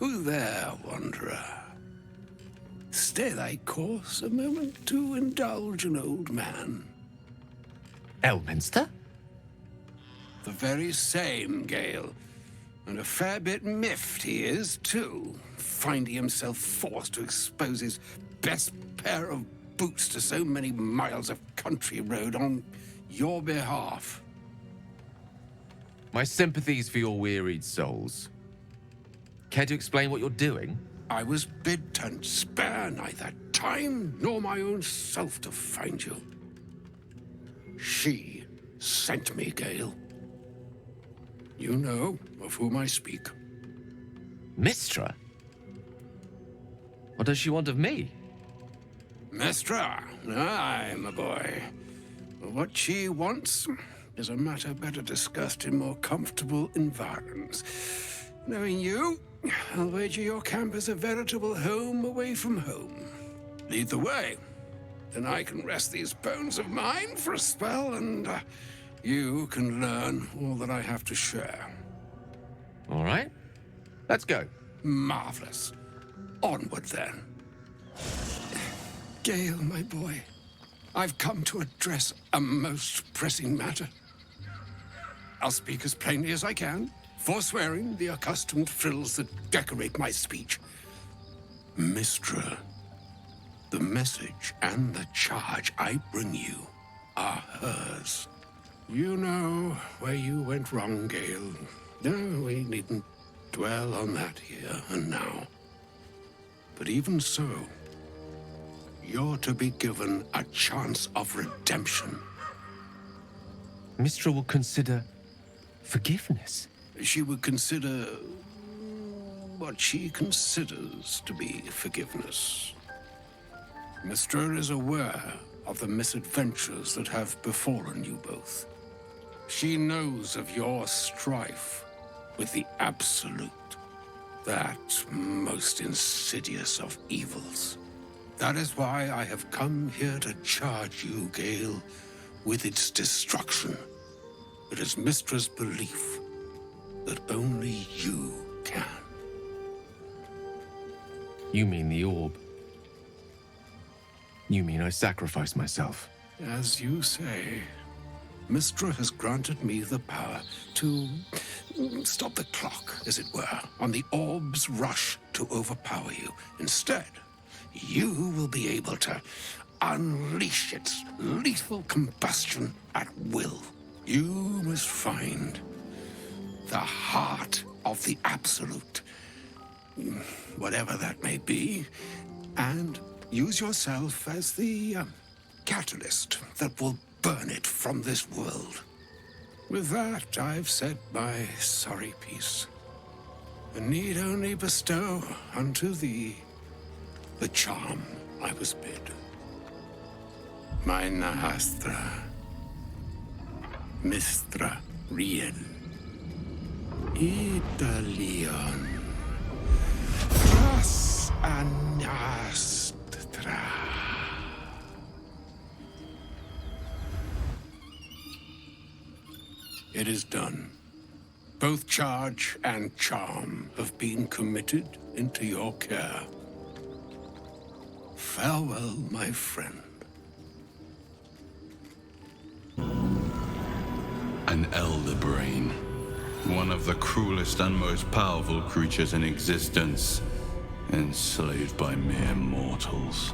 Oh, there, wanderer. Stay thy course a moment to indulge an old man. Elminster? The very same, Gale. And a fair bit miffed he is, too, finding himself forced to expose his best pair of boots to so many miles of country road on your behalf. My sympathies for your wearied souls. Care to explain what you're doing? I was bid to spare neither time nor my own self to find you. She sent me, Gale. You know of whom I speak. Mistress? What does she want of me? Mistress? Aye, my boy. What she wants is a matter better discussed in more comfortable environs. Knowing you, I'll wager your camp is a veritable home away from home. Lead the way. Then I can rest these bones of mine for a spell, and you can learn all that I have to share. All right. Let's go. Marvelous. Onward, then. Gale, my boy, I've come to address a most pressing matter. I'll speak as plainly as I can, forswearing the accustomed frills that decorate my speech. Mistress, the message and the charge I bring you are hers. You know where you went wrong, Gale. No, we needn't dwell on that here and now. But even so, you're to be given a chance of redemption. Mistress will consider forgiveness. She would consider what she considers to be forgiveness. Mistress is aware of the misadventures that have befallen you both. She knows of your strife with the Absolute, that most insidious of evils. That is why I have come here to charge you, Gale, with its destruction. It is Mistress' belief that only you can. You mean the orb? You mean I sacrifice myself? As you say, Mistress has granted me the power to stop the clock, as it were, on the orb's rush to overpower you. Instead, you will be able to unleash its lethal combustion at will. You must find the heart of the Absolute, whatever that may be, and use yourself as the catalyst that will burn it from this world. With that, I've said my sorry piece, and need only bestow unto thee the charm I was bid. My Nahastra, Mistra Riel, Italion, Tras Anastra. It is done. Both charge and charm have been committed into your care. Farewell, my friend. An elder brain. One of the cruelest and most powerful creatures in existence. Enslaved by mere mortals.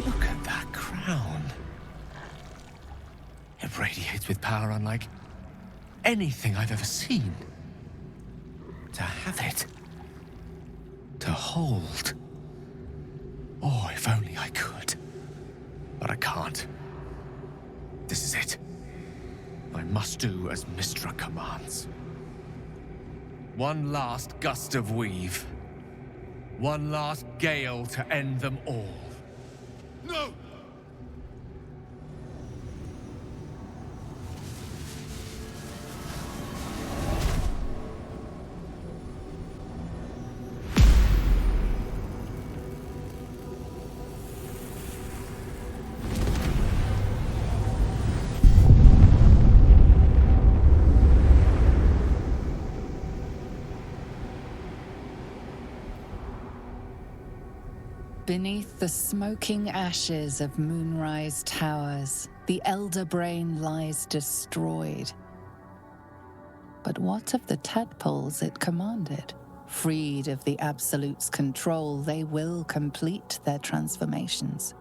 Look at that crown. It radiates with power unlike anything I've ever seen. To have it. To hold. Oh, if only I could. But I can't. This is it. I must do as Mistress commands. One last gust of weave. One last gale to end them all. No! Beneath the smoking ashes of Moonrise Towers, the Elder Brain lies destroyed. But what of the tadpoles it commanded? Freed of the Absolute's control, they will complete their transformations.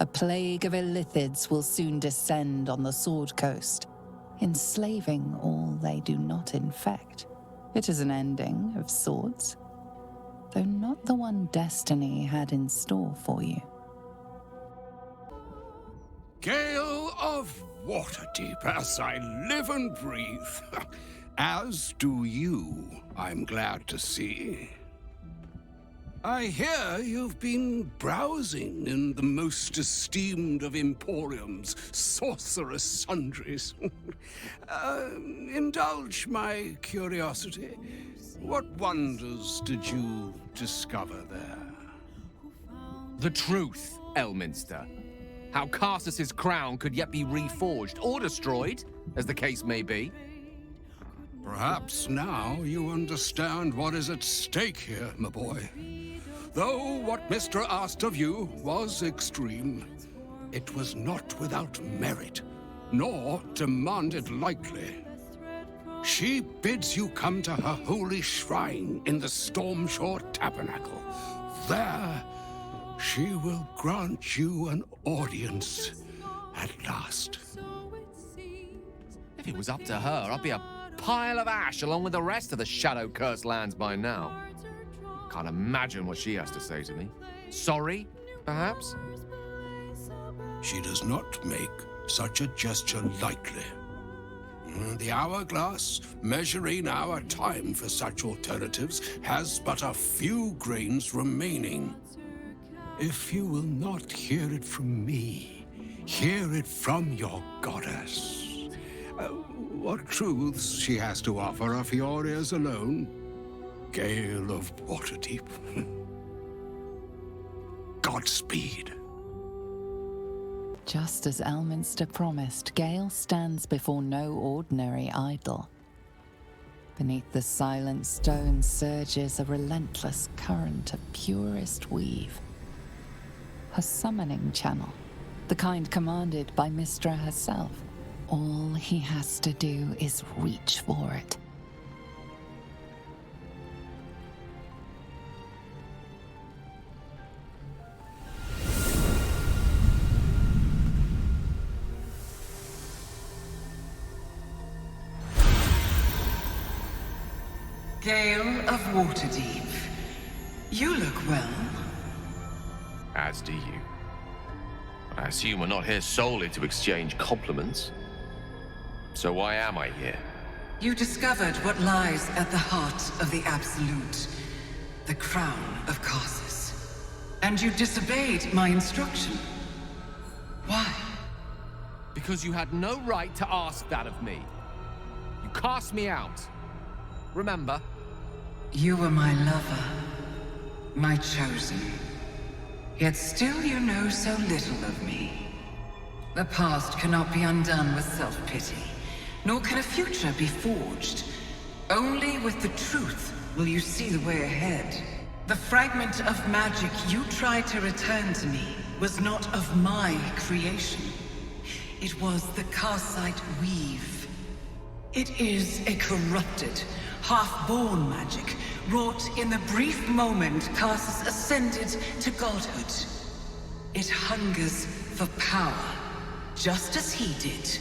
A plague of illithids will soon descend on the Sword Coast, enslaving all they do not infect. It is an ending of sorts, though not the one destiny had in store for you. Gale of Waterdeep, as I live and breathe. As do you, I'm glad to see. I hear you've been browsing in the most esteemed of emporiums, sorcerous sundries. Indulge my curiosity. What wonders did you discover there? The truth, Elminster. How Carsus's crown could yet be reforged or destroyed, as the case may be. Perhaps now you understand what is at stake here, my boy. Though what Mistress asked of you was extreme, it was not without merit, nor demanded lightly. She bids you come to her holy shrine in the Stormshore Tabernacle. There, she will grant you an audience at last. If it was up to her, I'd be a pile of ash along with the rest of the Shadow-cursed lands by now. Can't imagine what she has to say to me. Sorry, perhaps? She does not make such a gesture lightly. The hourglass, measuring our time for such alternatives, has but a few grains remaining. If you will not hear it from me, hear it from your goddess. What truths she has to offer are for your ears alone. Gale of Waterdeep. Godspeed. Just as Elminster promised, Gale stands before no ordinary idol. Beneath the silent stone surges a relentless current of purest weave. Her summoning channel, the kind commanded by Mistress herself. All he has to do is reach for it. Gale of Waterdeep, you look well. As do you. I assume we're not here solely to exchange compliments. So why am I here? You discovered what lies at the heart of the Absolute, the crown of Carsus. And you disobeyed my instruction. Why? Because you had no right to ask that of me. You cast me out. Remember? You were my lover, my chosen. Yet still you know so little of me. The past cannot be undone with self-pity, nor can a future be forged. Only with the truth will you see the way ahead. The fragment of magic you tried to return to me was not of my creation. It was the Karsite weave. It is a corrupted, half-born magic, wrought in the brief moment Carsus ascended to godhood. It hungers for power, just as he did,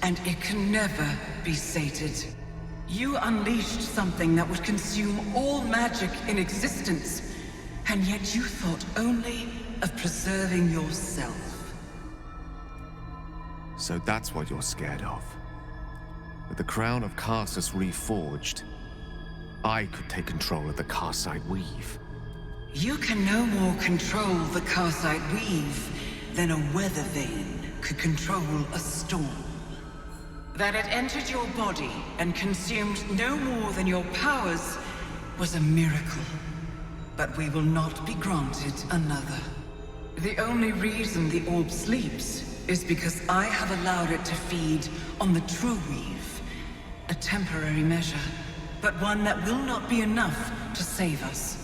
and it can never be sated. You unleashed something that would consume all magic in existence, and yet you thought only of preserving yourself. So that's what you're scared of. With the crown of Carsus reforged, I could take control of the Karsite weave. You can no more control the Karsite weave than a weather vane could control a storm. That it entered your body and consumed no more than your powers was a miracle. But we will not be granted another. The only reason the orb sleeps is because I have allowed it to feed on the true weave. A temporary measure, but one that will not be enough to save us.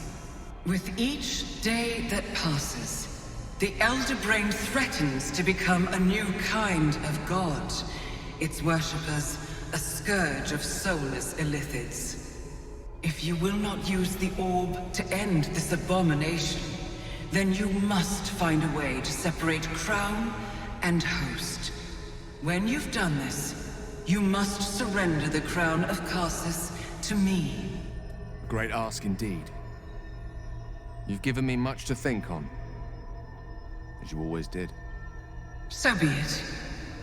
With each day that passes, the Elder Brain threatens to become a new kind of god. Its worshippers, a scourge of soulless illithids. If you will not use the orb to end this abomination, then you must find a way to separate crown and host. When you've done this, you must surrender the crown of Karsus to me. Great ask indeed. You've given me much to think on, as you always did. So be it.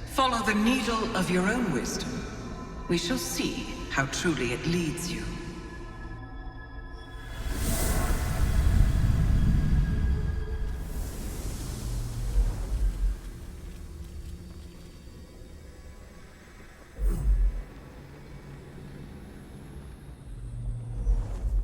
Follow the needle of your own wisdom. We shall see how truly it leads you.